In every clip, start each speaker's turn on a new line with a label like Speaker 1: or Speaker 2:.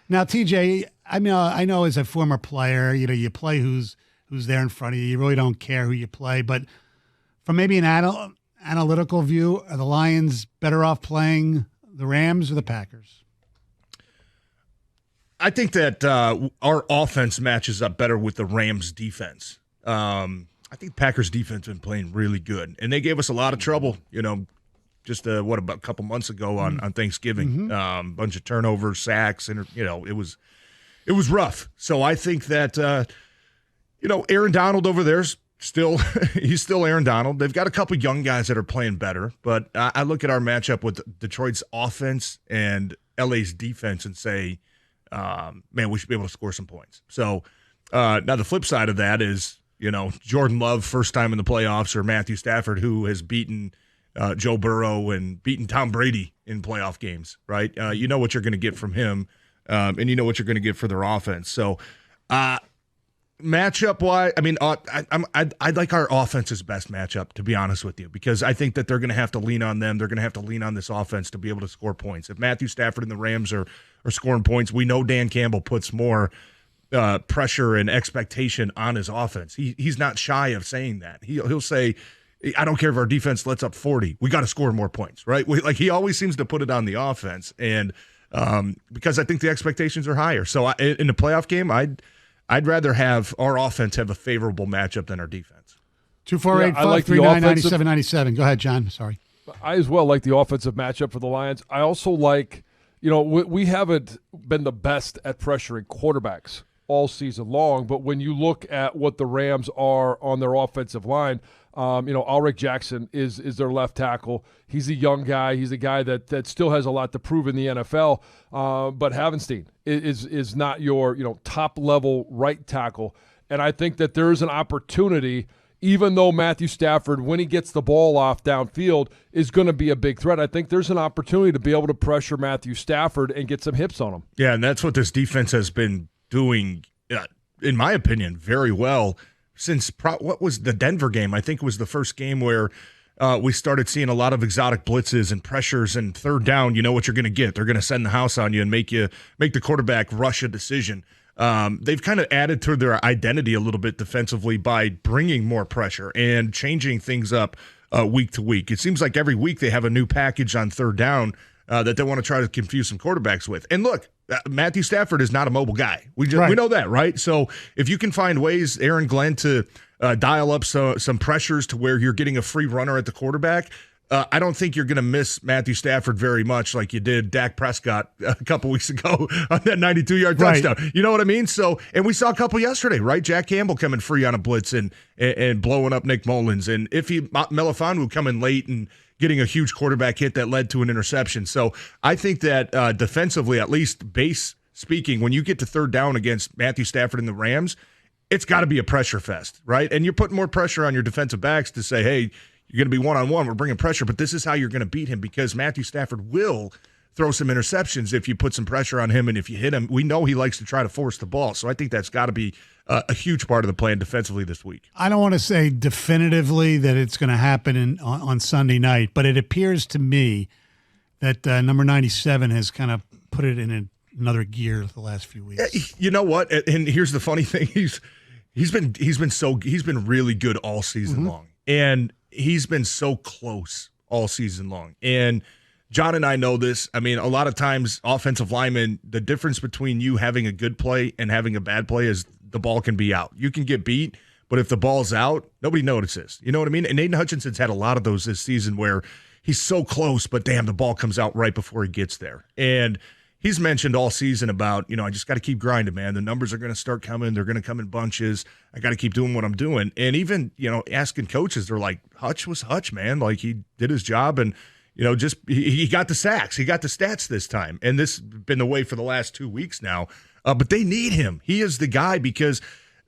Speaker 1: Now, TJ, I know as a former player, you play who's there in front of you. You really don't care who you play. But from maybe an analytical view, are the Lions better off playing the Rams or the Packers?
Speaker 2: I think that our offense matches up better with the Rams' defense. I think Packers' defense has been playing really good, and they gave us a lot of trouble. Just about a couple months ago on Thanksgiving, bunch of turnovers, sacks, and it was rough. So I think that Aaron Donald over there's still he's still Aaron Donald. They've got a couple young guys that are playing better, but I look at our matchup with Detroit's offense and LA's defense and say, man, we should be able to score some points. So now the flip side of that is Jordan Love first time in the playoffs, or Matthew Stafford, who has beaten Joe Burrow and beaten Tom Brady in playoff games, right? You know what you're going to get from him, and you know what you're going to get for their offense. So matchup-wise, I'd like our offense's best matchup, to be honest with you, because I think that they're going to have to lean on them. They're going to have to lean on this offense to be able to score points. If Matthew Stafford and the Rams are scoring points, we know Dan Campbell puts more pressure and expectation on his offense. He's not shy of saying that. He'll say, I don't care if our defense lets up 40. We got to score more points, right? He always seems to put it on the offense, and because I think the expectations are higher. So in the playoff game, I'd rather have our offense have a favorable matchup than our defense.
Speaker 1: 248-539-9797. Go ahead, John. Sorry.
Speaker 3: I as well like the offensive matchup for the Lions. I also like, we haven't been the best at pressuring quarterbacks all season long, but when you look at what the Rams are on their offensive line, Ulrich Jackson is their left tackle. He's a young guy. He's a guy that still has a lot to prove in the NFL. But Havenstein is not your top level right tackle. And I think that there is an opportunity, even though Matthew Stafford, when he gets the ball off downfield, is going to be a big threat. I think there's an opportunity to be able to pressure Matthew Stafford and get some hips on him. Yeah,
Speaker 2: and that's what this defense has been doing, in my opinion, very well since what was the Denver game? I think it was the first game where we started seeing a lot of exotic blitzes and pressures, and third down, you know what you're going to get. They're going to send the house on you and make the quarterback rush a decision. They've kind of added to their identity a little bit defensively by bringing more pressure and changing things up week to week. It seems like every week they have a new package on third down that they want to try to confuse some quarterbacks with. And look, Matthew Stafford is not a mobile guy. We know that, right? So if you can find ways, Aaron Glenn, to dial up some pressures to where you're getting a free runner at the quarterback, I don't think you're going to miss Matthew Stafford very much like you did Dak Prescott a couple weeks ago on that 92-yard touchdown. Right. You know what I mean? So, and we saw a couple yesterday, right? Jack Campbell coming free on a blitz and blowing up Nick Mullins, and Melifonwu coming late and getting a huge quarterback hit that led to an interception. So I think that defensively, at least base speaking, when you get to third down against Matthew Stafford and the Rams, it's got to be a pressure fest, right? And you're putting more pressure on your defensive backs to say, hey, you're going to be one-on-one. We're bringing pressure, but this is how you're going to beat him, because Matthew Stafford will throw some interceptions if you put some pressure on him and if you hit him. We know he likes to try to force the ball, so I think that's got to be a huge part of the plan defensively this week.
Speaker 1: I don't want to say definitively that it's going to happen on Sunday night, but it appears to me that number 97 has kind of put it in another gear the last few weeks.
Speaker 2: You know what? And here's the funny thing: he's been really good all season long, and he's been so close all season long. And John and I know this. I mean, a lot of times offensive linemen, the difference between you having a good play and having a bad play is the ball can be out. You can get beat, but if the ball's out, nobody notices. You know what I mean? And Aiden Hutchinson's had a lot of those this season where he's so close, but damn, the ball comes out right before he gets there. And he's mentioned all season about, I just got to keep grinding, man. The numbers are going to start coming. They're going to come in bunches. I got to keep doing what I'm doing. And even, asking coaches, they're like, Hutch was Hutch, man. Like, he did his job, and, he got the sacks. He got the stats this time. And this has been the way for the last 2 weeks now. But they need him. He is the guy, because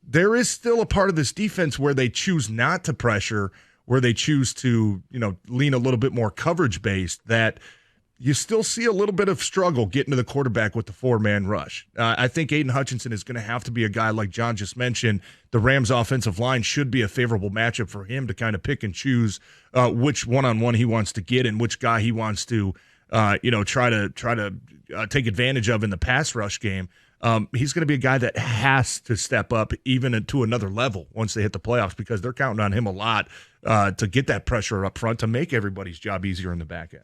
Speaker 2: there is still a part of this defense where they choose not to pressure, where they choose to, lean a little bit more coverage-based, that you still see a little bit of struggle getting to the quarterback with the four-man rush. I think Aiden Hutchinson is going to have to be a guy like John just mentioned. The Rams' offensive line should be a favorable matchup for him to kind of pick and choose which one-on-one he wants to get and which guy he wants to try to take advantage of in the pass rush game. He's going to be a guy that has to step up even to another level once they hit the playoffs, because they're counting on him a lot to get that pressure up front to make everybody's job easier in the back end.